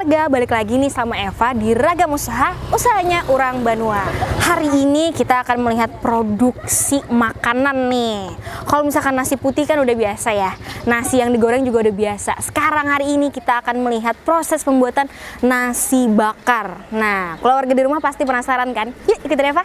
keluarga, balik lagi nih sama Eva di Ragam Usaha, usahanya orang Banua. Hari ini kita akan melihat produksi makanan nih. Kalau misalkan nasi putih kan udah biasa ya, nasi yang digoreng juga udah biasa. Sekarang hari ini kita akan melihat proses pembuatan nasi bakar. Nah, keluarga di rumah pasti penasaran kan? Yuk ikutin Eva.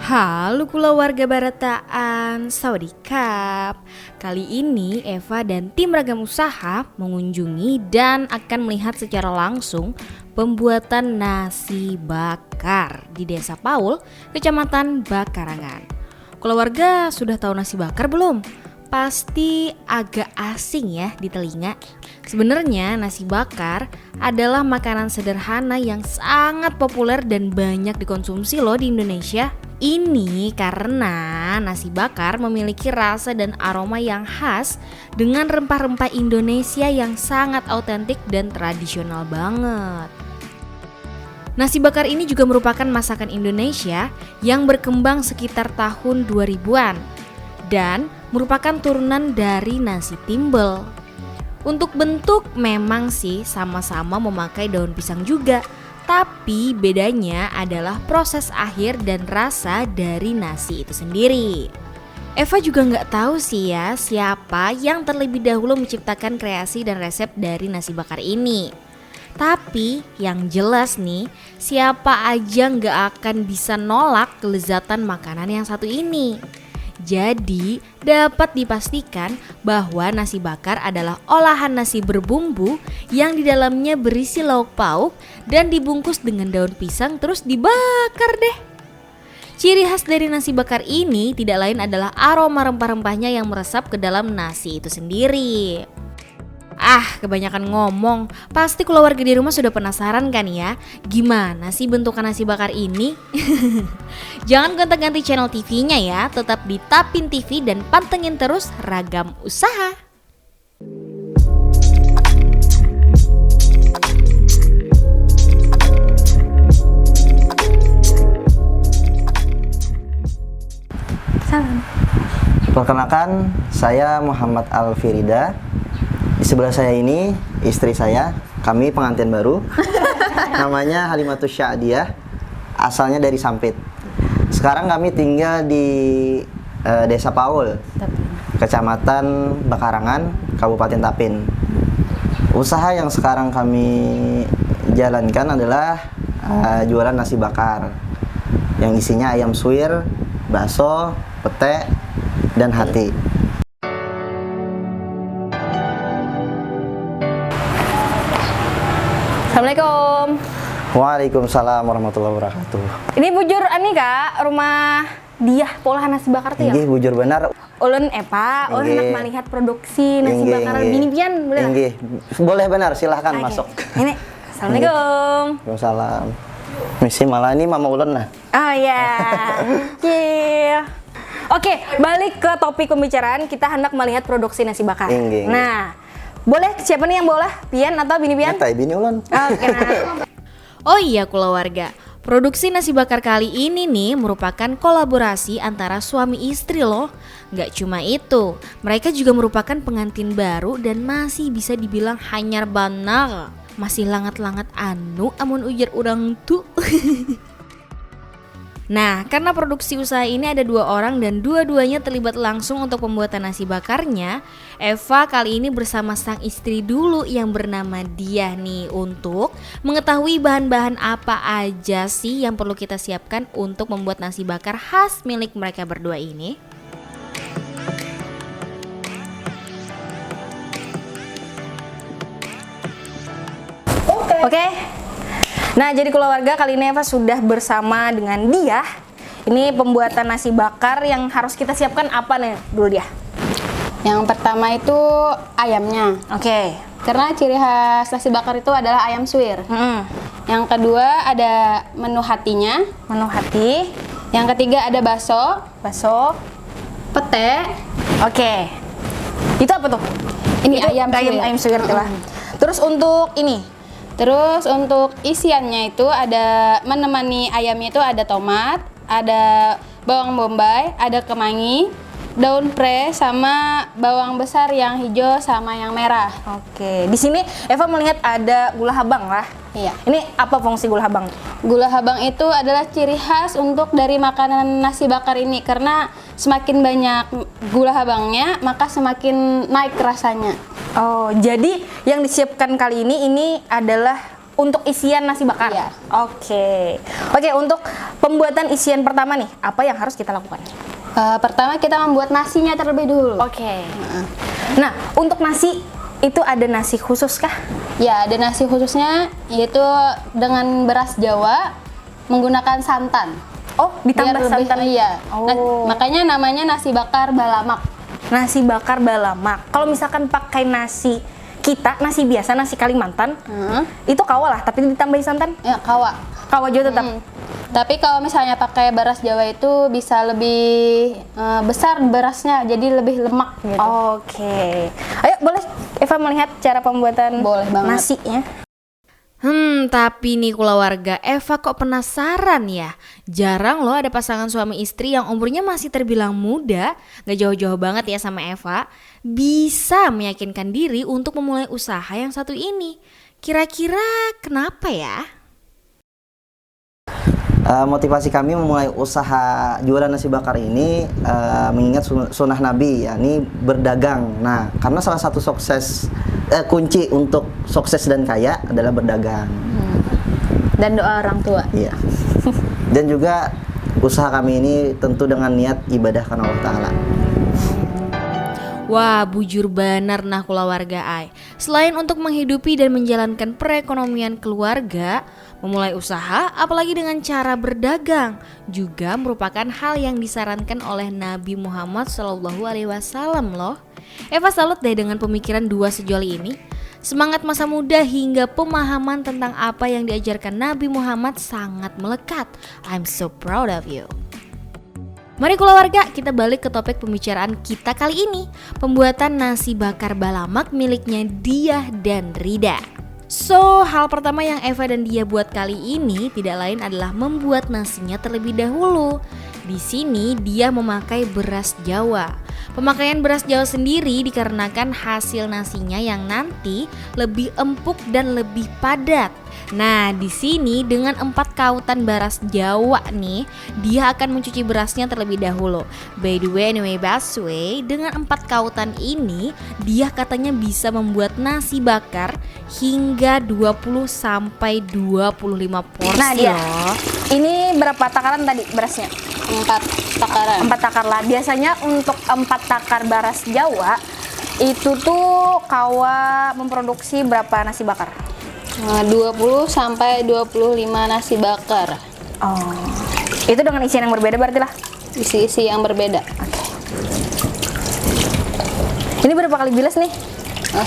Halo keluarga barataan, sawadikap. Kali ini Eva dan tim Ragam Usaha mengunjungi dan akan melihat secara langsung pembuatan nasi bakar di Desa Paul, Kecamatan Bakarangan. Keluarga sudah tahu nasi bakar belum? Pasti agak asing ya di telinga. Sebenarnya nasi bakar adalah makanan sederhana yang sangat populer dan banyak dikonsumsi loh di Indonesia. Ini karena nasi bakar memiliki rasa dan aroma yang khas dengan rempah-rempah Indonesia yang sangat autentik dan tradisional banget. Nasi bakar ini juga merupakan masakan Indonesia yang berkembang sekitar tahun 2000-an dan merupakan turunan dari nasi timbel. Untuk bentuk memang sih sama-sama memakai daun pisang juga, tapi bedanya adalah proses akhir dan rasa dari nasi itu sendiri. Eva juga nggak tahu sih ya siapa yang terlebih dahulu menciptakan kreasi dan resep dari nasi bakar ini. Tapi yang jelas nih, siapa aja nggak akan bisa nolak kelezatan makanan yang satu ini. Jadi dapat dipastikan bahwa nasi bakar adalah olahan nasi berbumbu yang di dalamnya berisi lauk pauk dan dibungkus dengan daun pisang terus dibakar deh. Ciri khas dari nasi bakar ini tidak lain adalah aroma rempah-rempahnya yang meresap ke dalam nasi itu sendiri. Kebanyakan ngomong, pasti keluarga di rumah sudah penasaran kan ya, gimana sih bentukan nasi bakar ini? Jangan gonta-ganti channel TV-nya ya, tetap di Tapin TV dan pantengin terus Ragam Usaha. Salam. Perkenalkan, saya Muhammad Alfirida. Di sebelah saya ini istri saya, kami pengantin baru. Namanya Halimatus Sya'diyah, asalnya dari Sampit. Sekarang kami tinggal di Desa Paul, Kecamatan Bakarangan, Kabupaten Tapin. Usaha yang sekarang kami jalankan adalah jualan nasi bakar yang isinya ayam suwir, bakso, pete, dan hati. Assalamualaikum. Waalaikumsalam warahmatullahi wabarakatuh. Ini bujur ani Kak, rumah dia polahan nasi bakar tuh ya? Inggih, bujur benar. Ulun Eva, ulun hendak melihat produksi nasi bakar bini pian, boleh? Inggih. Boleh benar, silahkan masuk. Ini, assalamualaikum. Waalaikumsalam. Misi malah ini mama ulun lah. Oh ya. Yeah. Oke, balik ke topik pembicaraan, kita hendak melihat produksi nasi bakar. Inggih. Nah, boleh siapa nih yang boleh? Pian atau bini pian? Nyatai bini ulun. Oke, nah. Oh iya keluarga, produksi nasi bakar kali ini nih merupakan kolaborasi antara suami istri loh. Gak cuma itu, mereka juga merupakan pengantin baru dan masih bisa dibilang hanyar banal. Masih langat-langat anu amun ujar urang tuh. Nah, karena produksi usaha ini ada 2 orang dan dua-duanya terlibat langsung untuk pembuatan nasi bakarnya, Eva kali ini bersama sang istri dulu yang bernama Diah nih untuk mengetahui bahan-bahan apa aja sih yang perlu kita siapkan untuk membuat nasi bakar khas milik mereka berdua ini. Oke. Nah, jadi keluarga kali ini Eva sudah bersama dengan dia. Ini pembuatan nasi bakar yang harus kita siapkan apa nih dulu dia? Yang pertama itu ayamnya. Oke. Karena ciri khas nasi bakar itu adalah ayam suwir. Yang kedua ada menu hatinya. Menu hati. Yang ketiga ada bakso, Bakso. pete. Oke. Itu apa tuh? Ini Itu ayam suwir. Ayam suwir lah. Terus untuk ini Terus untuk isiannya itu ada menemani ayamnya itu ada tomat, ada bawang bombay, ada kemangi, daun pre sama bawang besar yang hijau sama yang merah. Oke, di sini Eva melihat ada gula habang lah. Iya. Ini apa fungsi gula habang? Gula habang itu adalah ciri khas untuk dari makanan nasi bakar ini karena semakin banyak gula habangnya maka semakin naik rasanya. Oh, jadi yang disiapkan kali ini adalah untuk isian nasi bakar. Iya. Oke. Oke, untuk pembuatan isian pertama nih, apa yang harus kita lakukan? Pertama kita membuat nasinya terlebih dulu. Oke. Nah, untuk nasi itu ada nasi khusus kah? Ya, ada nasi khususnya yaitu dengan beras Jawa menggunakan santan. Oh, ditambah Biar lebih- santan. Iya. Oh. Makanya namanya nasi bakar balamak. Nasi bakar balamak. Kalau misalkan pakai nasi kita, nasi biasa, nasi Kalimantan, itu kawa lah, tapi ditambahin santan. Ya, kawa. Kawa juga tetap. Tapi kalau misalnya pakai beras Jawa itu bisa lebih besar berasnya, jadi lebih lemak gitu. Oke. Ayo, boleh Eva melihat cara pembuatan Boleh banget. nasinya? Tapi nih keluarga, Eva kok penasaran ya? Jarang loh ada pasangan suami istri yang umurnya masih terbilang muda, gak jauh-jauh banget ya sama Eva, bisa meyakinkan diri untuk memulai usaha yang satu ini. Kira-kira kenapa ya? Motivasi kami memulai usaha jualan nasi bakar ini mengingat sunnah Nabi, yakni berdagang. Nah, karena salah satu kunci untuk sukses dan kaya adalah berdagang. Dan doa orang tua. Iya. Dan juga usaha kami ini tentu dengan niat ibadah karena Allah Ta'ala. Wah, bujur benar nah keluarga ai. Selain untuk menghidupi dan menjalankan perekonomian keluarga, memulai usaha apalagi dengan cara berdagang juga merupakan hal yang disarankan oleh Nabi Muhammad SAW loh. Eva salut deh dengan pemikiran dua sejoli ini. Semangat masa muda hingga pemahaman tentang apa yang diajarkan Nabi Muhammad sangat melekat. I'm so proud of you. Mari keluarga, kita balik ke topik pembicaraan kita kali ini, pembuatan nasi bakar balamak miliknya Diah dan Rida. So, hal pertama yang Eva dan Diah buat kali ini tidak lain adalah membuat nasinya terlebih dahulu. Di sini dia memakai beras Jawa. Pemakaian beras Jawa sendiri dikarenakan hasil nasinya yang nanti lebih empuk dan lebih padat. Nah, di sini dengan 4 kautan beras Jawa nih, dia akan mencuci berasnya terlebih dahulu. By the way, anyway, Baswe, dengan 4 kautan ini, dia katanya bisa membuat nasi bakar hingga 20 sampai 25 porsi Nah, dia. loh. Ini berapa takaran tadi berasnya? 4 takaran. 4 takar lah. Biasanya untuk 4 takar beras Jawa itu tuh kawa memproduksi berapa nasi bakar? 20 sampai 25 nasi bakar. Oh. Itu dengan isian yang berbeda berarti lah. Isi-isi yang berbeda. Ini berapa kali bilas nih?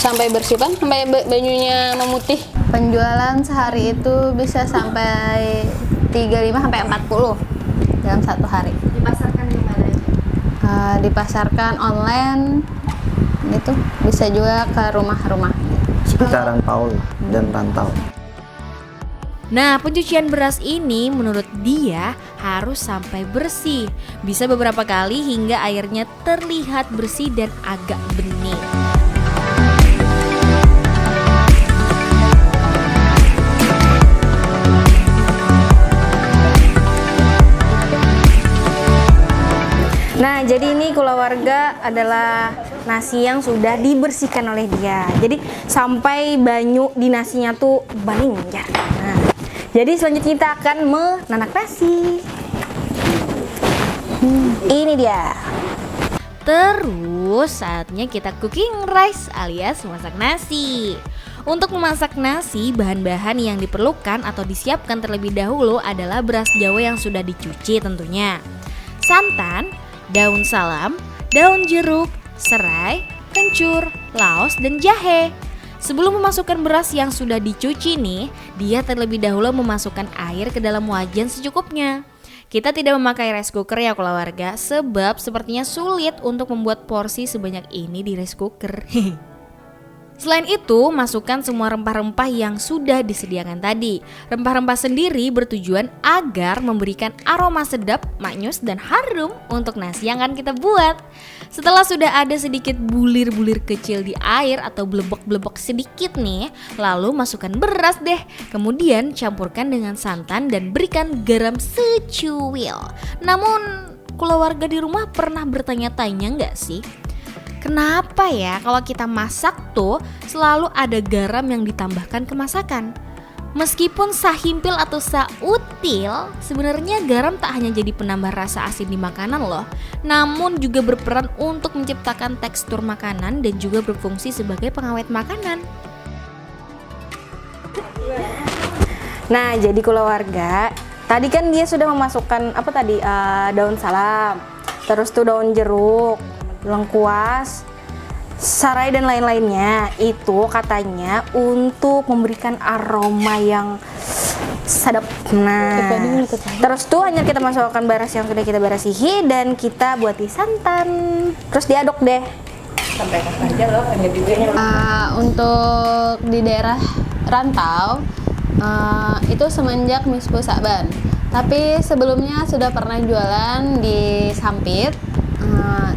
Sampai bersih kan, sampai banyunya memutih. Penjualan sehari itu bisa sampai 35 sampai 40 dalam satu hari. Dipasarkan di mana? Dipasarkan online gitu, bisa juga ke rumah-rumah. Sekitaran Paul dan Rantau. Nah, pencucian beras ini menurut dia harus sampai bersih. Bisa beberapa kali hingga airnya terlihat bersih dan agak bening. Nah, jadi ini keluarga adalah nasi yang sudah dibersihkan oleh dia. Jadi sampai banyu di nasinya tuh bening ya. Nah, jadi selanjutnya kita akan menanak nasi. Ini dia. Terus saatnya kita cooking rice alias masak nasi. Untuk memasak nasi, bahan-bahan yang diperlukan atau disiapkan terlebih dahulu adalah beras Jawa yang sudah dicuci tentunya, santan, daun salam, daun jeruk, serai, kencur, laos, dan jahe. Sebelum memasukkan beras yang sudah dicuci nih, dia terlebih dahulu memasukkan air ke dalam wajan secukupnya. Kita tidak memakai rice cooker ya keluarga, sebab sepertinya sulit untuk membuat porsi sebanyak ini di rice cooker. Selain itu, masukkan semua rempah-rempah yang sudah disediakan tadi. Rempah-rempah sendiri bertujuan agar memberikan aroma sedap, maknyus, dan harum untuk nasi yang akan kita buat. Setelah sudah ada sedikit bulir-bulir kecil di air atau blebek-blebek sedikit nih, lalu masukkan beras deh. Kemudian campurkan dengan santan dan berikan garam secuil. Namun, keluarga di rumah pernah bertanya-tanya nggak sih? Kenapa ya kalau kita masak tuh selalu ada garam yang ditambahkan ke masakan? Meskipun sahimpil atau sautil, sebenarnya garam tak hanya jadi penambah rasa asin di makanan loh, namun juga berperan untuk menciptakan tekstur makanan dan juga berfungsi sebagai pengawet makanan. Nah, jadi keluarga, tadi kan dia sudah memasukkan apa tadi? Daun salam, terus tuh daun jeruk, lengkuas, serai dan lain-lainnya. Itu katanya untuk memberikan aroma yang sedap. Nah, terus tuh hanya kita masukkan beras yang sudah kita berasihi dan kita buati santan. Terus diaduk deh. Untuk di daerah rantau itu semenjak Mispu Saban. Tapi sebelumnya sudah pernah jualan di Sampit.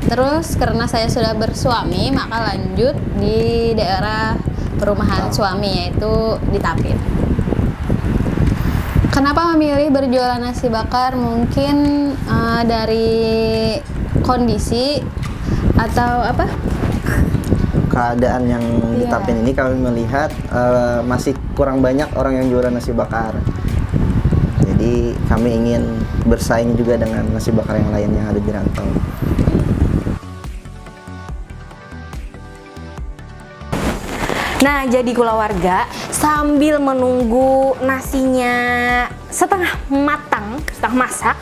Terus karena saya sudah bersuami, maka lanjut di daerah perumahan suami, yaitu di Tapit. Kenapa memilih berjualan nasi bakar? Mungkin dari kondisi atau apa? Keadaan yang di Iya. Tapin ini kami melihat masih kurang banyak orang yang jualan nasi bakar. Jadi kami ingin bersaing juga dengan nasi bakar yang lain yang ada di rantau. Nah, jadi keluarga, sambil menunggu nasinya setengah matang, setengah masak,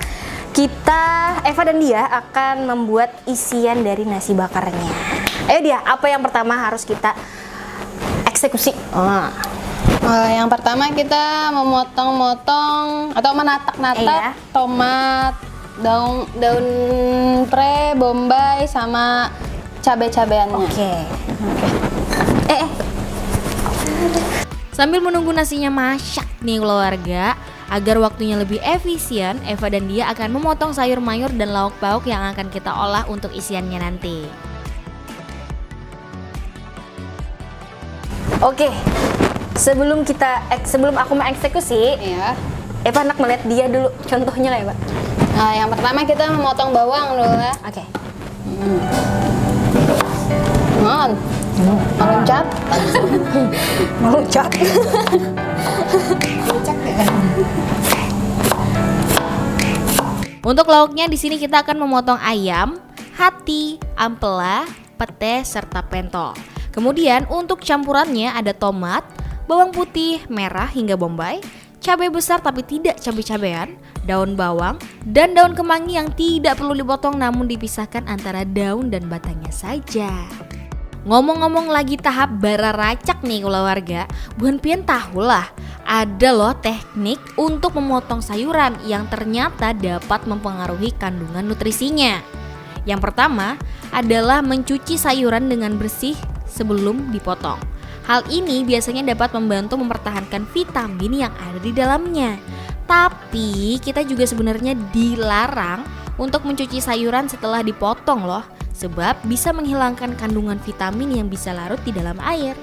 Eva dan dia akan membuat isian dari nasi bakarnya. Ayo dia, apa yang pertama harus kita eksekusi? Yang pertama kita memotong-motong atau menatak-natak Iya. tomat, daun pre, bombay, sama cabai-cabeannya. Oke. Sambil menunggu nasinya masak nih keluarga, agar waktunya lebih efisien, Eva dan dia akan memotong sayur mayur dan lauk pauk yang akan kita olah untuk isiannya nanti. Oke. Sebelum aku mengeksekusi, Iya. Eva hendak melihat dia dulu contohnya lah ya, Pak. Nah, yang pertama kita memotong bawang dulu ya. Oke. Meluncat. Melucat. Untuk lauknya di sini kita akan memotong ayam, hati, ampela, pete, serta pentol. Kemudian untuk campurannya ada tomat, bawang putih, merah hingga bombay, cabai besar tapi tidak cabai-cabean, daun bawang, dan daun kemangi yang tidak perlu dipotong namun dipisahkan antara daun dan batangnya saja. Ngomong-ngomong lagi tahap bara racak nih keluarga, bukan pian tahu lah, ada loh teknik untuk memotong sayuran yang ternyata dapat mempengaruhi kandungan nutrisinya. Yang pertama adalah mencuci sayuran dengan bersih sebelum dipotong. Hal ini biasanya dapat membantu mempertahankan vitamin yang ada di dalamnya. Tapi kita juga sebenarnya dilarang untuk mencuci sayuran setelah dipotong loh, sebab bisa menghilangkan kandungan vitamin yang bisa larut di dalam air.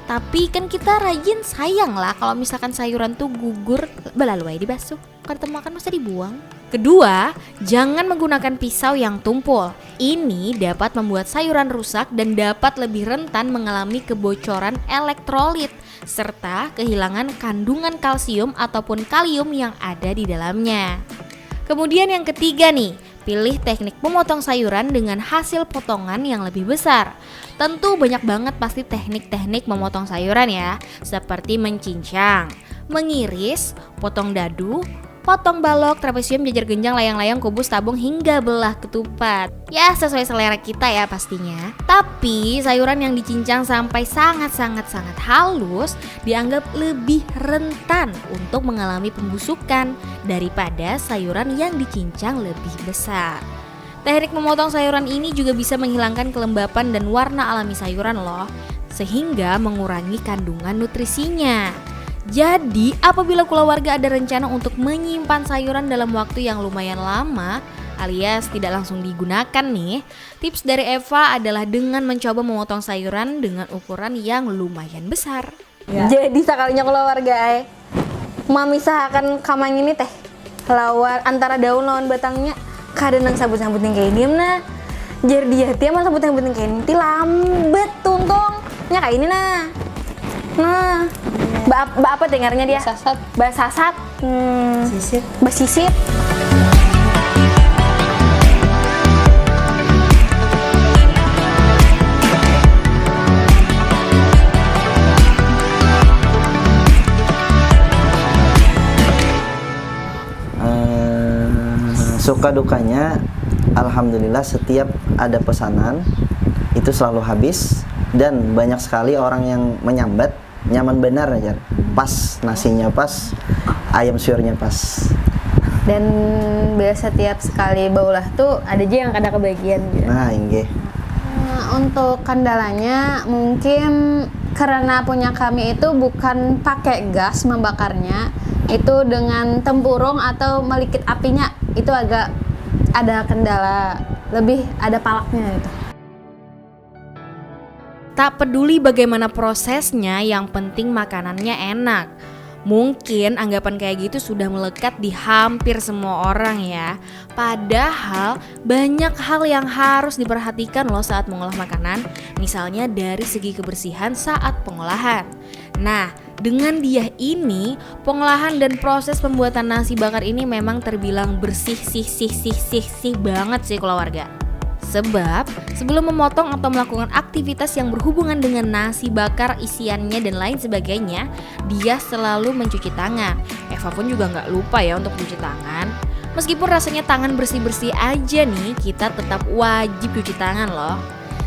Tapi kan kita rajin sayang lah kalau misalkan sayuran tuh gugur, belalu aja dibasuh. Kalau kita makan masa dibuang. Kedua, jangan menggunakan pisau yang tumpul. Ini dapat membuat sayuran rusak dan dapat lebih rentan mengalami kebocoran elektrolit serta kehilangan kandungan kalsium ataupun kalium yang ada di dalamnya. Kemudian yang ketiga nih, pilih teknik memotong sayuran dengan hasil potongan yang lebih besar. Tentu banyak banget pasti teknik-teknik memotong sayuran ya, seperti mencincang, mengiris, potong dadu, potong balok, trapesium, jajar genjang, layang-layang, kubus, tabung, hingga belah ketupat. Ya sesuai selera kita ya pastinya. Tapi sayuran yang dicincang sampai sangat halus dianggap lebih rentan untuk mengalami pembusukan daripada sayuran yang dicincang lebih besar. Teknik memotong sayuran ini juga bisa menghilangkan kelembapan dan warna alami sayuran loh. sehingga mengurangi kandungan nutrisinya. Jadi, apabila keluarga ada rencana untuk menyimpan sayuran dalam waktu yang lumayan lama, alias tidak langsung digunakan nih, tips dari Eva adalah dengan mencoba memotong sayuran dengan ukuran yang lumayan besar. Jadi sekalinya keluarga mamisahakan kamang ini teh lawan antara daun lawan batangnya kadang sabut-sabut yang kayak diem nah. Jadi dia tiap mal sabut-sabut yang kayak ini lambat tuntungnya kayak ini nah. Nah, apa dengarnya dia? Basasat. Basasat. Sisip. Basisip. Suka dukanya, alhamdulillah setiap ada pesanan itu selalu habis dan banyak sekali orang yang menyambat nyaman benar aja, pas nasinya pas, ayam suirnya pas. Dan biasa tiap sekali baulah tuh ada aja yang kada kebagian gitu. Nah, inge. Nah, untuk kendalanya mungkin karena punya kami itu bukan pakai gas membakarnya, itu dengan tempurung atau melikit apinya, itu agak ada kendala, lebih ada palaknya gitu. Tak peduli bagaimana prosesnya, yang penting makanannya enak. Mungkin anggapan kayak gitu sudah melekat di hampir semua orang ya. Padahal banyak hal yang harus diperhatikan loh saat mengolah makanan. Misalnya dari segi kebersihan saat pengolahan. Nah, dengan dia ini, pengolahan dan proses pembuatan nasi bakar ini memang terbilang bersih banget sih keluarga. Sebab sebelum memotong atau melakukan aktivitas yang berhubungan dengan nasi bakar, isiannya dan lain sebagainya, dia selalu mencuci tangan. Eva pun juga nggak lupa ya untuk cuci tangan. Meskipun rasanya tangan bersih-bersih aja nih, kita tetap wajib cuci tangan loh.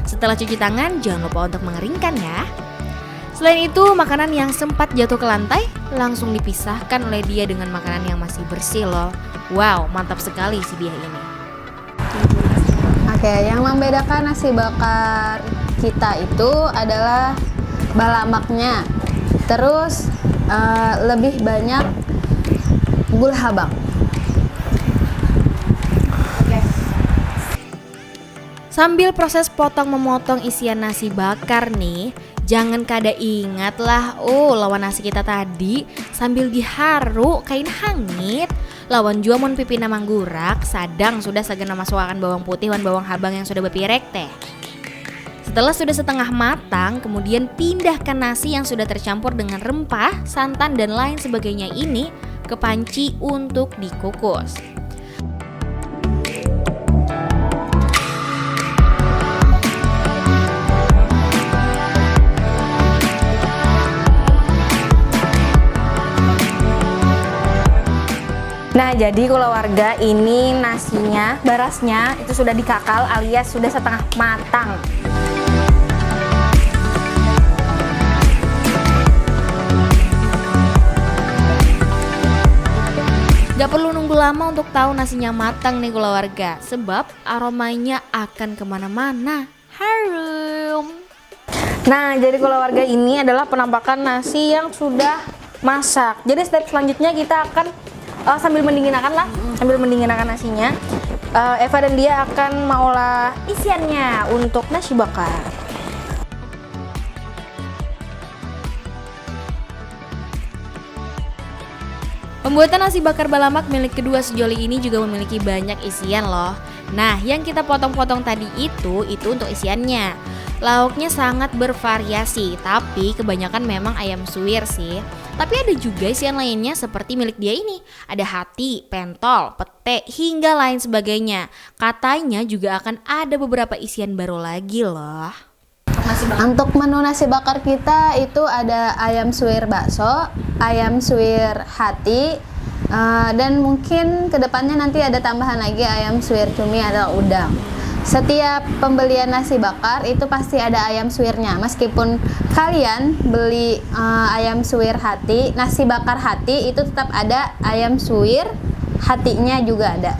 Setelah cuci tangan, jangan lupa untuk mengeringkan ya. Selain itu, makanan yang sempat jatuh ke lantai langsung dipisahkan oleh dia dengan makanan yang masih bersih loh. Wow, mantap sekali si dia ini. Oke, yang membedakan nasi bakar kita itu adalah balamaknya. Terus lebih banyak gula habang. Sambil proses potong memotong isian nasi bakar nih, jangan kada ingat lah, lawan nasi kita tadi sambil diharu kain hangit. Lawan jua mon pipina manggurak, sadang sudah sagana masukkan bawang putih dan bawang habang yang sudah bepirek teh. Setelah sudah setengah matang, kemudian pindahkan nasi yang sudah tercampur dengan rempah, santan dan lain sebagainya ini ke panci untuk dikukus. Nah, jadi keluarga ini nasinya, barasnya itu sudah dikakal alias sudah setengah matang. Gak perlu nunggu lama untuk tahu nasinya matang nih keluarga, sebab aromanya akan kemana-mana. Harum. Nah, jadi keluarga ini adalah penampakan nasi yang sudah masak. Jadi step selanjutnya kita akan sambil mendinginkan nasinya, Eva dan dia akan mengolah isiannya untuk nasi bakar. Pembuatan nasi bakar balamak milik kedua sejoli ini juga memiliki banyak isian loh. Nah, yang kita potong-potong tadi itu untuk isiannya. Lauknya sangat bervariasi, tapi kebanyakan memang ayam suwir sih. Tapi ada juga isian lainnya seperti milik dia ini. Ada hati, pentol, pete, hingga lain sebagainya. Katanya juga akan ada beberapa isian baru lagi loh. Untuk menu nasi bakar kita itu ada ayam suwir bakso, ayam suwir hati, dan mungkin kedepannya nanti ada tambahan lagi ayam suwir cumi atau udang. Setiap pembelian nasi bakar itu pasti ada ayam suwirnya. Meskipun kalian beli ayam suwir hati, nasi bakar hati itu tetap ada ayam suwir hatinya juga ada.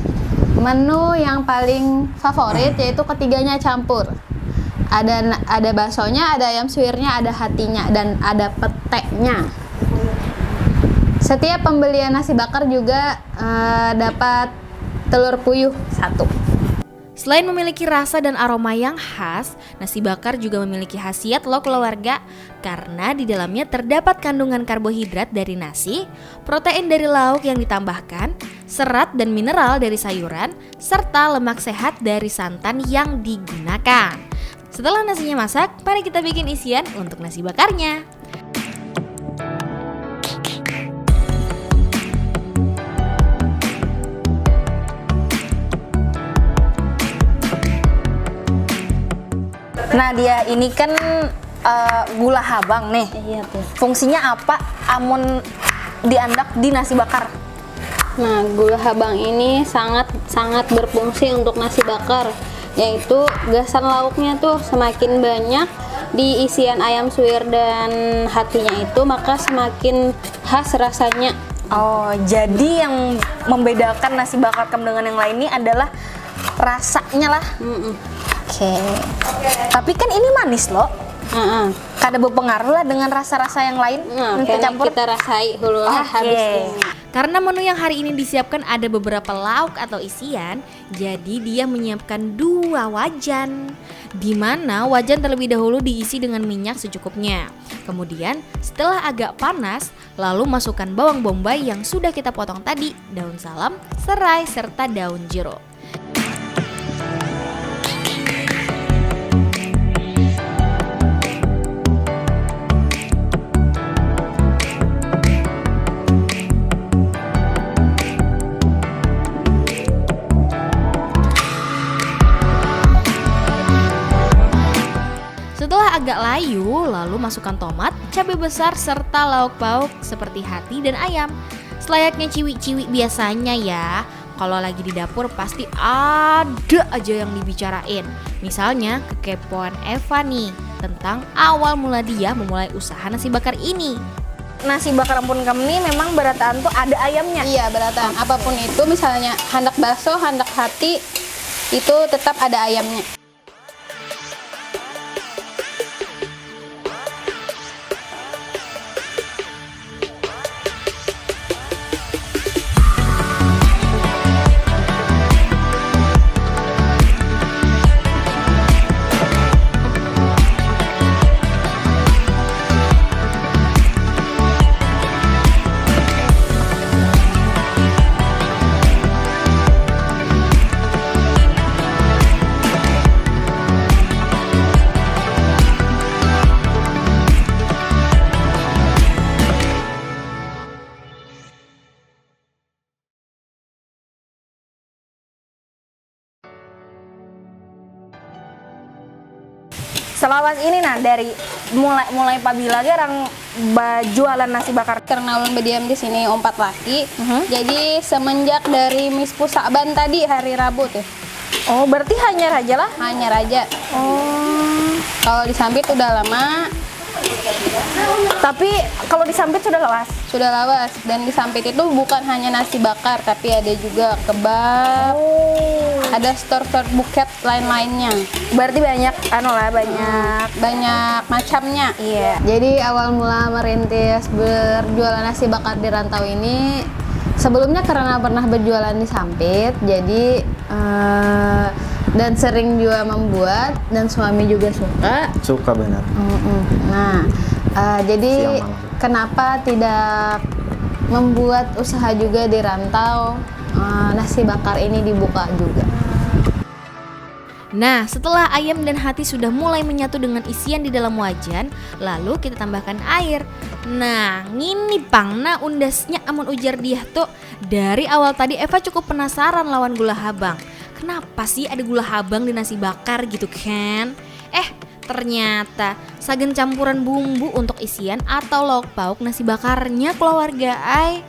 Menu yang paling favorit yaitu ketiganya campur. Ada baksonya, ada ayam suwirnya, ada hatinya, dan ada peteknya. Setiap pembelian nasi bakar juga dapat telur puyuh 1. Selain memiliki rasa dan aroma yang khas, nasi bakar juga memiliki khasiat loh keluarga, karena di dalamnya terdapat kandungan karbohidrat dari nasi, protein dari lauk yang ditambahkan, serat dan mineral dari sayuran, serta lemak sehat dari santan yang digunakan. Setelah nasinya masak, mari kita bikin isian untuk nasi bakarnya. Nah dia ini kan gula habang nih. Iya tuh. Fungsinya apa amun diandak di nasi bakar? Nah, gula habang ini sangat berfungsi untuk nasi bakar, yaitu gasan lauknya tuh semakin banyak di isian ayam suwir dan hatinya itu, maka semakin khas rasanya. Oh, jadi yang membedakan nasi bakar kem dengan yang lain ini adalah rasanya lah. Oke. Tapi kan ini manis loh. Kada berpengaruh lah dengan rasa-rasa yang lain Nah, kecampur. kita rasai dulu lah Oke. habis ini. Karena menu yang hari ini disiapkan ada beberapa lauk atau isian, jadi dia menyiapkan 2 wajan. Di mana wajan terlebih dahulu diisi dengan minyak secukupnya. Kemudian setelah agak panas, lalu masukkan bawang bombay yang sudah kita potong tadi, daun salam, serai, serta daun jeruk. Setelah agak layu, lalu masukkan tomat, cabai besar, serta lauk pauk seperti hati dan ayam. Selayaknya ciwi-ciwi biasanya ya. Kalau lagi di dapur pasti ada aja yang dibicarain. Misalnya kekepoan Eva nih tentang awal mula dia memulai usaha nasi bakar ini. Nasi bakar ampun kamu nih memang berataan tuh ada ayamnya. Iya, beratan. Apapun itu, misalnya handak bakso, handak hati, itu tetap ada ayamnya. Selawas ini nah dari mulai pabila gerang jualan nasi bakar. Karena ulun berdiam di sini 4 laki, jadi semenjak dari Mispu Sakban tadi hari Rabu tuh. Oh, berarti hanya raja lah. Hanya raja. Oh. Kalau di Sampit udah lama, Tapi kalau di Sampit sudah lawas. sudah lawas. Dan di Sampit itu bukan hanya nasi bakar, tapi ada juga kebab, ada store-store buket lain-lainnya. Berarti banyak Banyak macamnya. Iya. Jadi awal mula merintis berjualan nasi bakar di rantau ini, sebelumnya karena pernah berjualan di Sampit, jadi dan sering juga membuat, dan suami juga Suka benar. Nah, jadi Siang malam. kenapa tidak membuat usaha juga di rantau, nasi bakar ini dibuka juga. Nah, setelah ayam dan hati sudah mulai menyatu dengan isian di dalam wajan, lalu kita tambahkan air. Nah, ngini pang na undasnya amun ujar dia tuh. Dari awal tadi Eva cukup penasaran lawan gula habang. Kenapa sih ada gula habang di nasi bakar gitu kan? Ternyata sagen campuran bumbu untuk isian atau lauk pauk nasi bakarnya keluarga ay.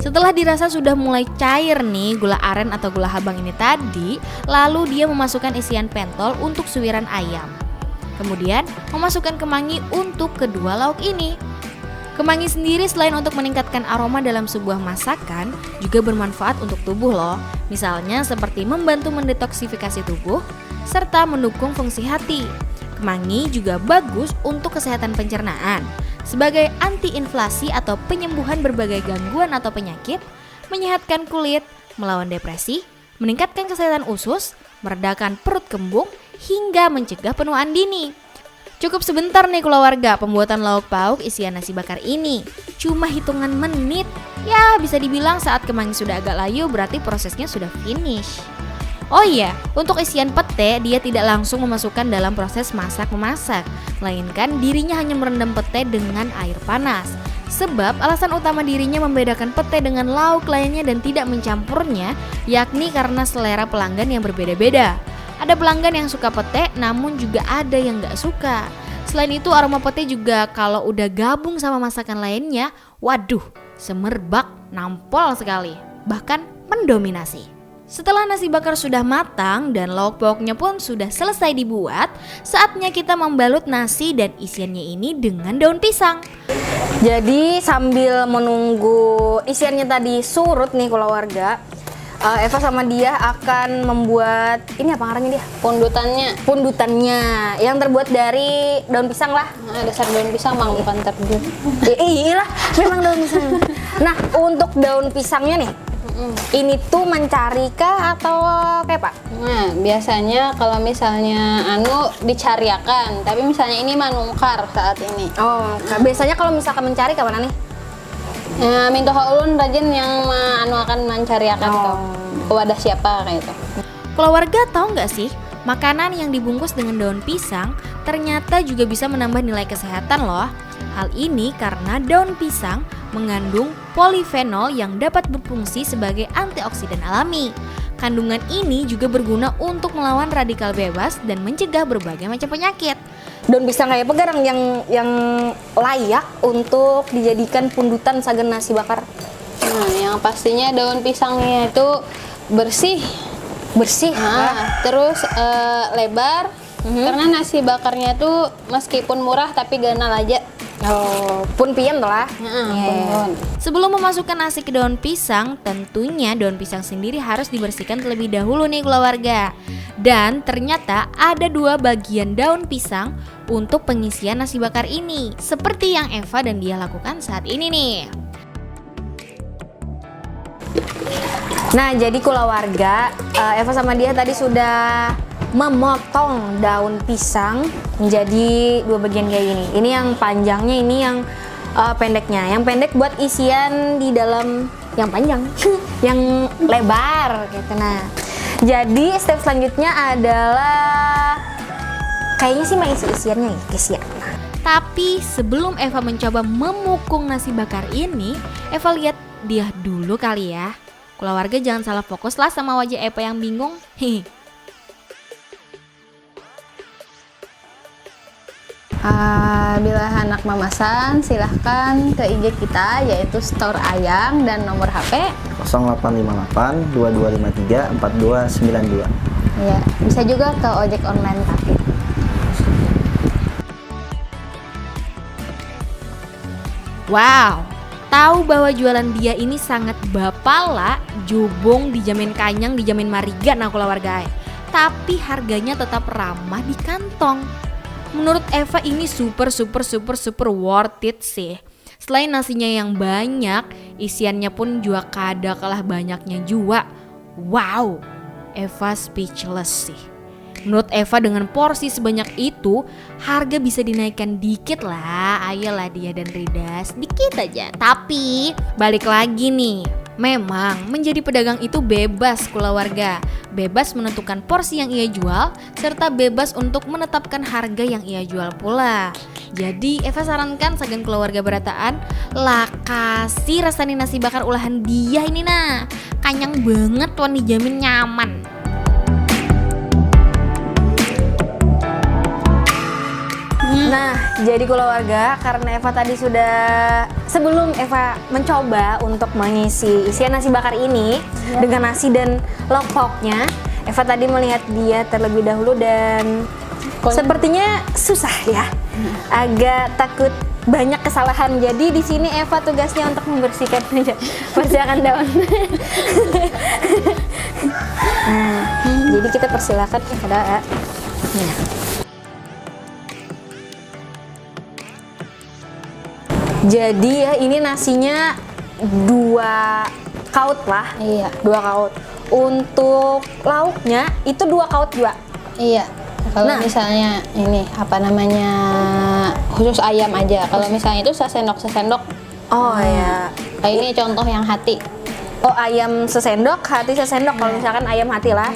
Setelah Setelah dirasa sudah mulai cair nih gula aren atau gula habang ini tadi, lalu dia memasukkan isian pentol untuk suiran ayam. Kemudian memasukkan kemangi untuk kedua lauk ini. Kemangi sendiri selain untuk meningkatkan aroma dalam sebuah masakan, juga bermanfaat untuk tubuh loh. Misalnya seperti membantu mendetoksifikasi tubuh, serta mendukung fungsi hati. Kemangi juga bagus untuk kesehatan pencernaan, sebagai antiinflasi atau penyembuhan berbagai gangguan atau penyakit, menyehatkan kulit, melawan depresi, meningkatkan kesehatan usus, meredakan perut kembung, hingga mencegah penuaan dini. Cukup sebentar nih keluarga pembuatan lauk pauk isian nasi bakar ini. Cuma hitungan menit. Ya bisa dibilang saat kemangi sudah agak layu berarti prosesnya sudah finish. Oh iya, untuk isian pete dia tidak langsung memasukkan dalam proses masak-memasak, melainkan dirinya hanya merendam pete dengan air panas. Sebab alasan utama dirinya membedakan pete dengan lauk lainnya dan tidak mencampurnya, yakni karena selera pelanggan yang berbeda-beda. Ada pelanggan yang suka pete, namun juga ada yang gak suka. Selain itu aroma pete juga kalau udah gabung sama masakan lainnya, waduh, semerbak, nampol sekali, bahkan mendominasi. Setelah nasi bakar sudah matang dan lauk pauknya pun sudah selesai dibuat, saatnya kita membalut nasi dan isiannya ini dengan daun pisang. Jadi sambil menunggu isiannya tadi surut nih keluarga, Eva sama dia akan membuat ini apa ngarannya dia? Pundutannya yang terbuat dari daun pisang lah. Nah, dasar daun pisang mang bukan terjun. Iya lah, memang daun pisang. Nah, untuk daun pisangnya nih, ini tuh mencari kah atau kayak Pak? Nah, biasanya kalau misalnya dicariakan, tapi misalnya ini manungkar saat ini. Oh, biasanya kalau misalkan mencari ke mana nih? Ya, minta ulun rajin yang akan mencariakan tuh. Ke wadah siapa kayak itu. Keluarga tahu nggak sih, makanan yang dibungkus dengan daun pisang ternyata juga bisa menambah nilai kesehatan loh. Hal ini karena daun pisang mengandung polifenol yang dapat berfungsi sebagai antioksidan alami. Kandungan ini juga berguna untuk melawan radikal bebas dan mencegah berbagai macam penyakit. Daun pisang kayak apa Garang yang layak untuk dijadikan pundutan sagan nasi bakar? Nah, yang pastinya daun pisangnya itu bersih. Nah, Terus lebar. Karena nasi bakarnya tuh meskipun murah tapi ganal aja. oh, pun pien lah. Pun. Sebelum memasukkan nasi ke daun pisang, tentunya daun pisang sendiri harus dibersihkan terlebih dahulu nih keluarga. Dan ternyata ada 2 bagian daun pisang untuk pengisian nasi bakar ini, seperti yang Eva dan dia lakukan saat ini nih. Nah, jadi keluarga, Eva sama dia tadi sudah memotong daun pisang menjadi 2 bagian kayak gini. Ini yang panjangnya, ini yang pendeknya. Yang pendek buat isian di dalam yang panjang, yang lebar gitu. Nah, jadi step selanjutnya adalah kayaknya sih isi isiannya ya guys ya. Tapi sebelum Eva mencoba memukung nasi bakar ini, Eva lihat dia dulu kali ya. Keluarga jangan salah fokus lah sama wajah Eva yang bingung. Bila hendak memesan silahkan ke IG kita yaitu Store Ayang dan nomor HP 0858 2253 4292. ya, bisa juga ke ojek online tapi. Wow, tahu bahwa jualan dia ini sangat bapala, jubung, dijamin kanyang, dijamin mariga nah keluarga. Tapi harganya tetap ramah di kantong. Menurut Eva ini super worth it sih. Selain nasinya yang banyak, isiannya pun juga kada kalah banyaknya juga. Wow, Eva speechless sih. Menurut Eva dengan porsi sebanyak itu, harga bisa dinaikkan dikit lah. Ayolah dia dan Rida, sedikit aja. Tapi balik lagi nih, memang menjadi pedagang itu bebas keluarga. Bebas menentukan porsi yang ia jual, serta bebas untuk menetapkan harga yang ia jual pula. Jadi Eva sarankan sagan keluarga berataan, lah kasih rasain nasi bakar olahan dia ini nah. Kanyang banget tuan, dijamin nyaman. Nah, Jadi keluarga, karena Eva tadi sudah, sebelum Eva mencoba untuk mengisi isian nasi bakar ini dengan nasi dan lauk-pauknya, Eva tadi melihat dia terlebih dahulu dan sepertinya susah ya, agak takut banyak kesalahan. Jadi di sini Eva tugasnya untuk membersihkan persiakan daun. Nah, jadi kita persilakan kepada Jadi ya ini nasinya 2 kaut lah. Iya. 2 kaut. Untuk lauknya itu 2 kaut juga. Iya. Kalau Nah. misalnya ini apa namanya khusus ayam aja. Kalau misalnya itu sesendok. Oh ya. Kayak ini contoh yang hati. Oh ayam sesendok, hati sesendok. Kalau misalkan ayam hati lah.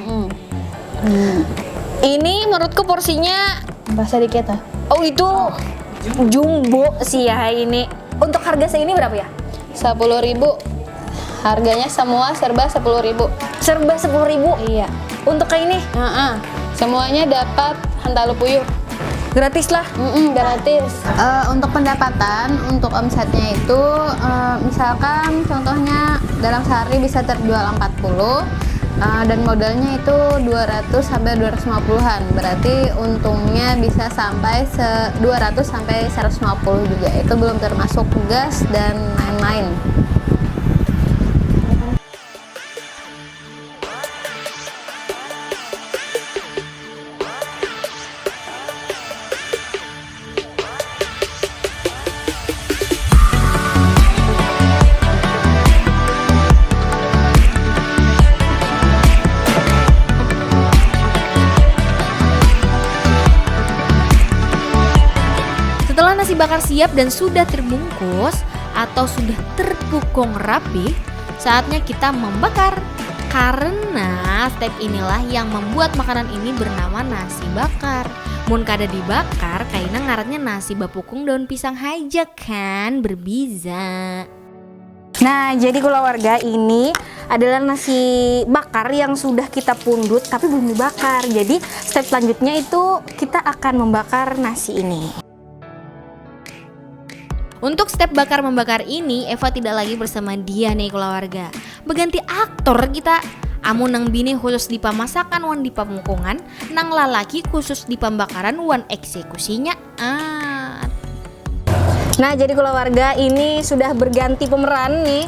Ini menurutku porsinya, Bahasa dikit ah. oh itu jumbo sih ya ini. Untuk harga segini berapa ya? 10.000. Harganya semua serba 10.000. Serba 10.000. Iya. Untuk kayak ini Semuanya dapat hantalu puyuh. gratis lah. Gratis. Untuk pendapatan, untuk omsetnya itu misalkan contohnya dalam sehari bisa terjual 40 dan modalnya itu 200 sampai 250-an. Berarti untungnya bisa sampai 200 sampai 150 juga. Itu belum termasuk gas dan lain-lain. Setelah nasi bakar siap dan sudah terbungkus atau sudah terpukung rapi, saatnya kita membakar. Karena step inilah yang membuat makanan ini bernama nasi bakar. Mun kada dibakar, kaina ngarannya nasi bapukung daun pisang haja kan, berbeza. Nah, jadi keluarga ini adalah nasi bakar yang sudah kita pundut tapi belum dibakar. Jadi step selanjutnya itu kita akan membakar nasi ini. Untuk step bakar membakar ini, Eva tidak lagi bersama dia nih keluarga. Berganti aktor kita. Amun nang bini khusus di pemasakan wan di pamukungan, nang lalaki khusus di pembakaran wan eksekusinya. Nah, jadi keluarga ini sudah berganti pemeran nih.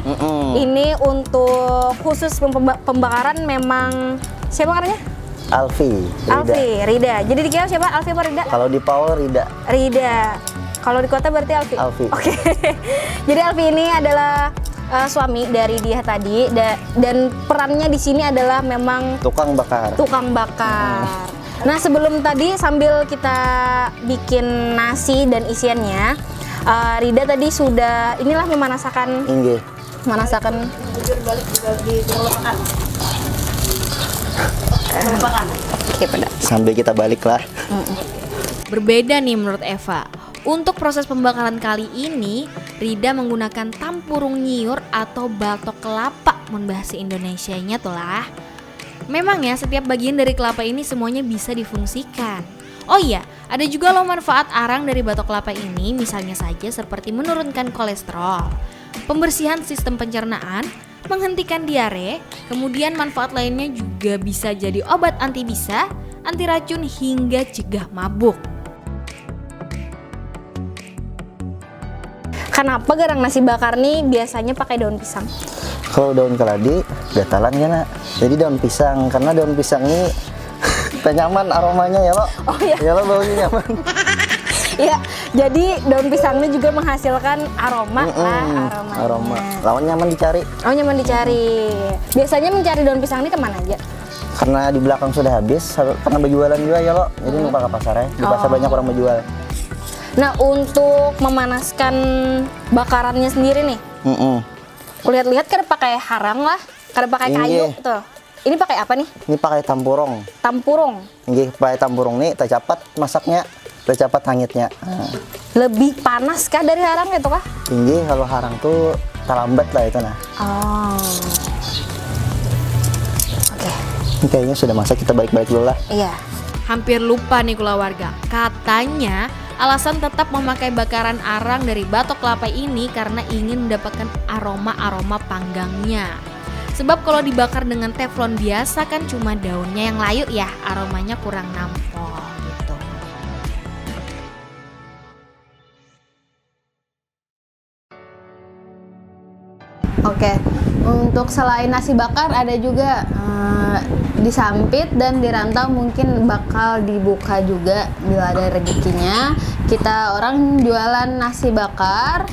Ini untuk khusus pembakaran memang siapa namanya? Alfi, Rida. Jadi dikira siapa? Alfi apa Rida? Kalau di Power Rida. Rida. Kalau di kota berarti Alfi. Oke. Jadi Alfi ini adalah suami dari dia tadi dan perannya di sini adalah memang Tukang bakar. Nah, sebelum tadi sambil kita bikin nasi dan isiannya, Rida tadi sudah inilah memanasakan Inggih. Oke, pada. Sambil kita balik lah. Berbeda nih menurut Eva. Untuk proses pembakaran kali ini, Rida menggunakan tampurung nyiur atau batok kelapa mun bahasa Indonesianya tuh lah. Memang ya setiap bagian dari kelapa ini semuanya bisa difungsikan. Oh iya, ada juga loh manfaat arang dari batok kelapa ini, misalnya saja seperti menurunkan kolesterol, pembersihan sistem pencernaan, menghentikan diare, kemudian manfaat lainnya juga bisa jadi obat anti bisa, anti racun hingga cegah mabuk. Kenapa garang nasi bakar nih biasanya pakai daun pisang? Kalau daun keladi, gatalan ya nak. Jadi daun pisang, karena daun pisang ini nyaman aromanya ya lo. Oh iya. Ya lo baunya nyaman. Iya, jadi daun pisangnya juga menghasilkan aroma lah, Aroma. Lawan nyaman dicari. Oh, nyaman dicari. Biasanya mencari daun pisang ini kemana aja? Karena di belakang sudah habis, karena berjualan juga ya lo. Jadi numpang ke pasar ya. Di pasar banyak orang berjual. Nah, untuk memanaskan bakarannya sendiri nih, kulihat-lihat kada pakai harang lah, kada pakai kayu tuh. Ini pakai apa nih? Ini pakai tampurung. Tampurung. Ini pakai tampurung nih, tercapat masaknya, tercapat hangitnya. Lebih panas kah dari harang itu kah? Tinggi kalau harang tuh terlambat lah itu nah. Oh. Oke. Ini kayaknya sudah masak, kita balik-balik dulu lah. Iya. Hampir lupa nih keluarga, katanya Alasan tetap memakai bakaran arang dari batok kelapa ini karena ingin mendapatkan aroma-aroma panggangnya. Sebab kalau dibakar dengan teflon biasa kan cuma daunnya yang layu ya, aromanya kurang nampol gitu. Oke, untuk selain nasi bakar ada juga disampit dan dirantau, mungkin bakal dibuka juga bila ada rezekinya. Kita orang jualan nasi bakar,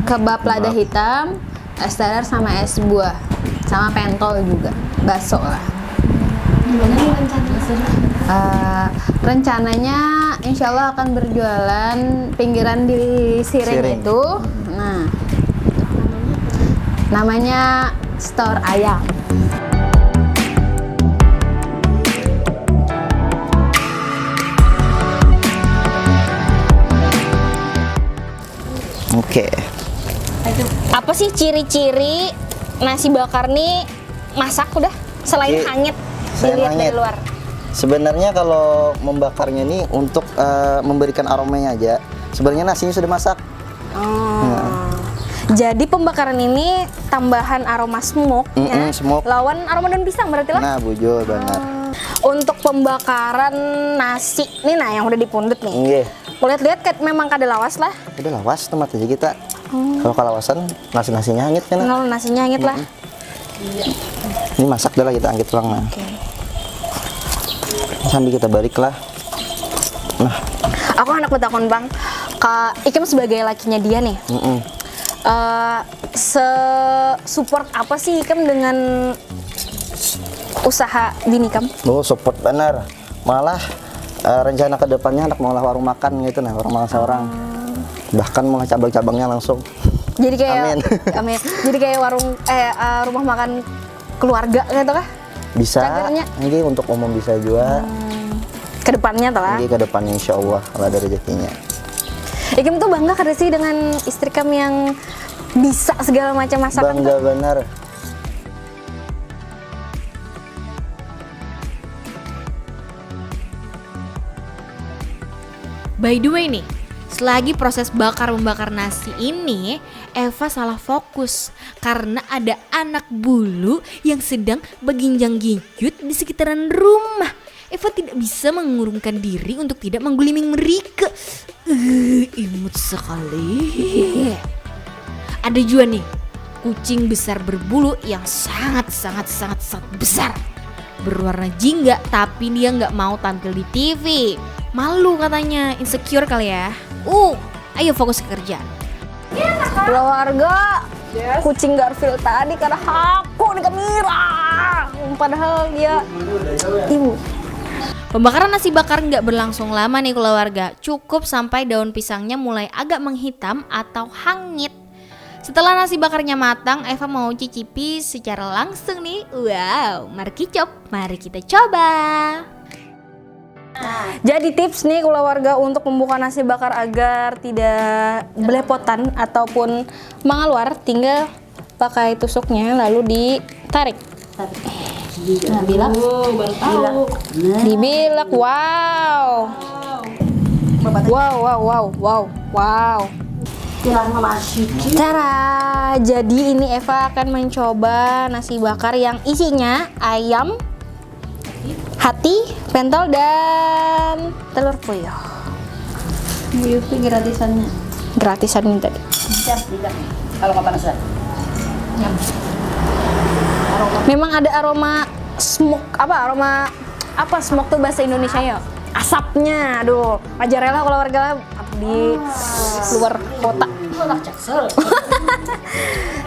kebab lada hitam, es teler sama es buah, sama pentol juga, bakso lah. Rencananya insya Allah akan berjualan pinggiran di Siring. Itu. Nah, namanya Store Ayam. Oke. Apa sih ciri-ciri nasi bakar nih masak udah selain hangit Selain dilihat dari hangit. luar? Sebenarnya kalau membakarnya ini untuk memberikan aromanya aja. Sebenarnya nasinya sudah masak. Jadi pembakaran ini tambahan aroma smoke ya. Smoke. Lawan aroma daun pisang berarti lah. Nah, bujur banget. Untuk pembakaran nasi nih nah yang udah dipundut nih. Nggih. Lihat-lihat memang kada lawas lah. Udah lawas tempat aja kita. Kalau kalawasan nasinya hangit kan. Kalau nasinya hangit lah. Ini masak dah lah kita angkit ulang nah. Sambil kita balik lah. Nah, Aku anak betakon bang, Kak Ikem sebagai lakinya dia nih. Support apa sih Ikem dengan usaha bini Ikem? oh support benar. Malah rencana kedepannya anak mau warung makan gitu nah, warung makan seorang. Bahkan mau cabang-cabangnya langsung. Jadi kayak Amin. amin. Jadi kayak warung rumah makan keluarga gitu kah? Bisa. Cagernya. Ini untuk umum bisa juga. Kedepannya telah. Ini ke depannya insya Allah kalau ada rezekinya. Ikem tuh bangga kada sih dengan istri kamu yang bisa segala macam masakan Bangga tuh? benar. By the way nih, selagi proses bakar-membakar nasi ini, Eva salah fokus karena ada anak bulu yang sedang berginjang-ginjut di sekitaran rumah. Eva tidak bisa mengurungkan diri untuk tidak mengguliming mereka. Imut sekali. Ada juga nih, kucing besar berbulu yang sangat besar. Berwarna jingga tapi dia nggak mau tampil di TV. Malu katanya, insecure kali ya. Ayo fokus ke kerjaan. Keluarga kucing Garfield tadi karena aku di kamera. Padahal dia ibu. Pembakaran nasi bakar nggak berlangsung lama nih keluarga. Cukup sampai daun pisangnya mulai agak menghitam atau hangit. Setelah nasi bakarnya matang, Eva mau cicipi secara langsung nih. Wow, mari kita coba. Jadi tips nih keluarga untuk membuka nasi bakar agar tidak belepotan ataupun mengeluar, tinggal pakai tusuknya lalu ditarik. Dibilak. Wow. Cara jadi ini Eva akan mencoba nasi bakar yang isinya ayam, hati, pentol dan telur puyuh. Itu gratisannya. Gratisan ini tadi. Kalau nggak panasan. Memang ada aroma smoke aroma smoke tuh bahasa Indonesia ya? Asapnya, aduh, aja rela kalau warga di luar kota.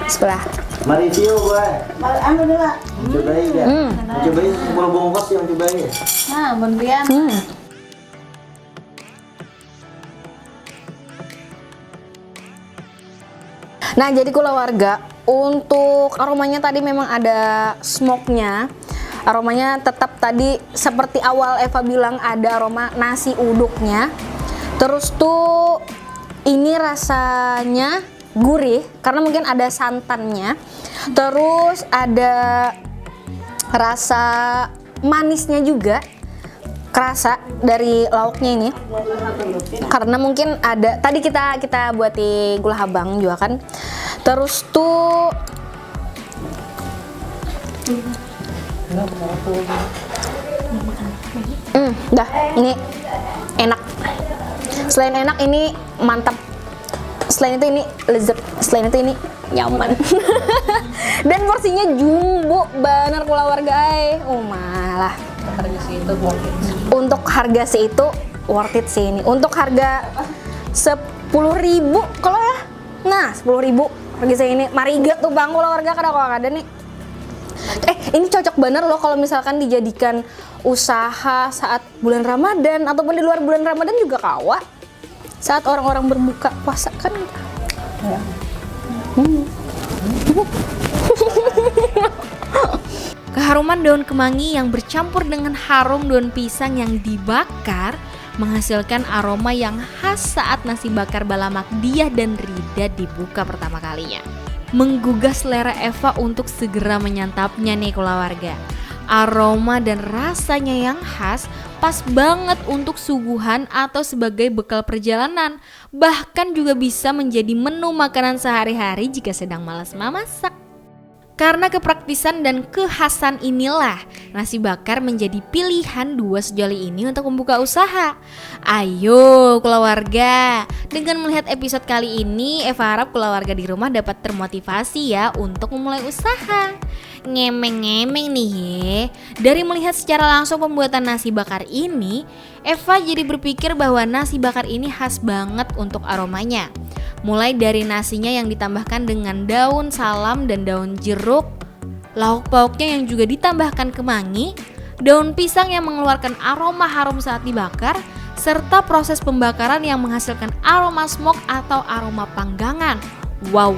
Sebelah. Mari view gue. Anu dulu. Cobain ya. Cobain 10 bungkus yang cobain ya. Nah, Bondrian. Nah, jadi keluarga untuk aromanya tadi memang ada smoke-nya. Aromanya tetap tadi seperti awal Eva bilang ada aroma nasi uduknya. Terus tuh ini rasanya gurih karena mungkin ada santannya. Terus ada rasa manisnya juga. kerasa dari lauknya ini, karena mungkin ada tadi kita buat di gula habang juga kan. Terus tuh dah ini enak. Selain enak ini mantap. Selain itu ini lezat. Selain itu ini nyaman. Dan porsinya jumbo bener keluarga malah. Untuk harga segitu worth it sih ini. Untuk harga 10.000 kalau ya. Nah, 10.000 harga saya ini. Mariga tuh Bang keluarga kada nih. Ini cocok banget loh kalau misalkan dijadikan usaha saat bulan Ramadan ataupun di luar bulan Ramadan juga kawa. Saat orang-orang berbuka puasa kan. Ya. Keharuman daun kemangi yang bercampur dengan harum daun pisang yang dibakar menghasilkan aroma yang khas saat nasi bakar Balamak Diah dan Rida dibuka pertama kalinya. Menggugah selera Eva untuk segera menyantapnya nih keluarga. Aroma dan rasanya yang khas pas banget untuk suguhan atau sebagai bekal perjalanan. Bahkan juga bisa menjadi menu makanan sehari-hari jika sedang malas memasak. Karena kepraktisan dan kekhasan inilah nasi bakar menjadi pilihan dua sejoli ini untuk membuka usaha. Ayo keluarga, dengan melihat episode kali ini Eva harap keluarga di rumah dapat termotivasi ya untuk memulai usaha. Ngemeng-ngemeng nih ye. Dari melihat secara langsung pembuatan nasi bakar ini, Eva jadi berpikir bahwa nasi bakar ini khas banget untuk aromanya. Mulai dari nasinya yang ditambahkan dengan daun salam dan daun jeruk, lauk pauknya yang juga ditambahkan kemangi, daun pisang yang mengeluarkan aroma harum saat dibakar, serta proses pembakaran yang menghasilkan aroma smoke atau aroma panggangan. Wow.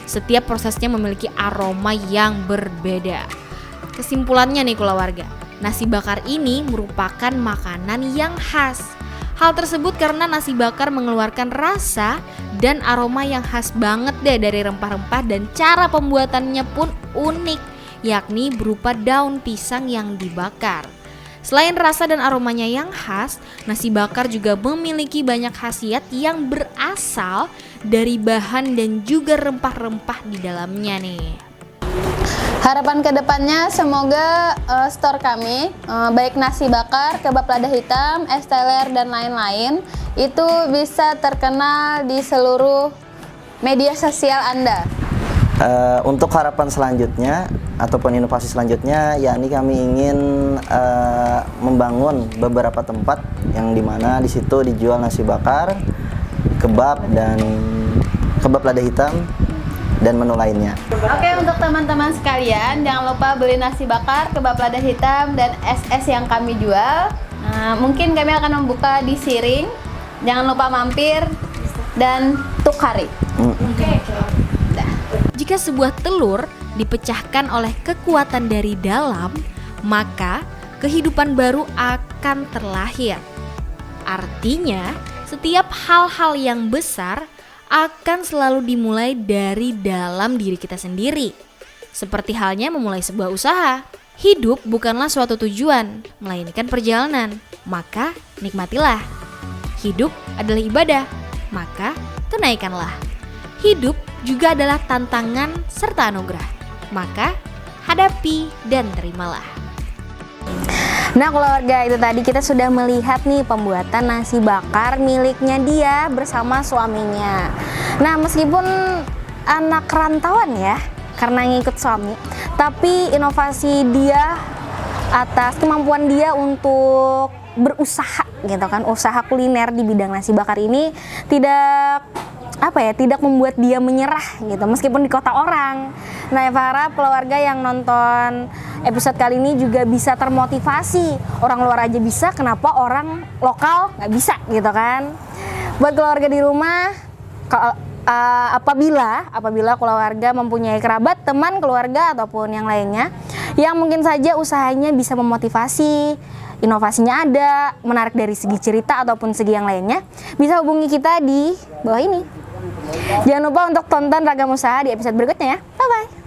Setiap prosesnya memiliki aroma yang berbeda. Kesimpulannya nih keluarga, nasi bakar ini merupakan makanan yang khas. Hal tersebut karena nasi bakar mengeluarkan rasa dan aroma yang khas banget deh dari rempah-rempah dan cara pembuatannya pun unik, yakni berupa daun pisang yang dibakar. Selain rasa dan aromanya yang khas, nasi bakar juga memiliki banyak khasiat yang berasal dari bahan dan juga rempah-rempah di dalamnya nih. Harapan kedepannya semoga store kami, baik nasi bakar, kebab lada hitam, es teler, dan lain-lain, itu bisa terkenal di seluruh media sosial Anda. Untuk harapan selanjutnya ataupun inovasi selanjutnya, yakni kami ingin membangun beberapa tempat yang dimana di situ dijual nasi bakar, kebab dan kebab lada hitam dan menu lainnya. Oke, untuk teman-teman sekalian, jangan lupa beli nasi bakar, kebab lada hitam, dan es yang kami jual. Mungkin kami akan membuka di Siring. Jangan lupa mampir dan tukari. Jika sebuah telur dipecahkan oleh kekuatan dari dalam, maka kehidupan baru akan terlahir. Artinya, setiap hal-hal yang besar akan selalu dimulai dari dalam diri kita sendiri. Seperti halnya memulai sebuah usaha. Hidup bukanlah suatu tujuan, melainkan perjalanan. Maka nikmatilah. Hidup adalah ibadah, maka tunaikanlah. Hidup juga adalah tantangan serta anugerah. Maka hadapi dan terimalah. Nah keluarga, itu tadi kita sudah melihat nih pembuatan nasi bakar miliknya dia bersama suaminya. Nah meskipun anak rantauan ya, karena ngikut suami, tapi inovasi dia atas kemampuan dia untuk berusaha gitu kan, usaha kuliner di bidang nasi bakar ini tidak membuat dia menyerah gitu meskipun di kota orang. Nah Eva harap keluarga yang nonton episode kali ini juga bisa termotivasi. Orang luar aja bisa, kenapa orang lokal nggak bisa gitu kan. Buat keluarga di rumah, apabila keluarga mempunyai kerabat, teman, keluarga ataupun yang lainnya yang mungkin saja usahanya bisa memotivasi, inovasinya ada, menarik dari segi cerita ataupun segi yang lainnya, bisa hubungi kita di bawah ini. Jangan lupa untuk tonton Ragam Usaha di episode berikutnya ya. Bye-bye.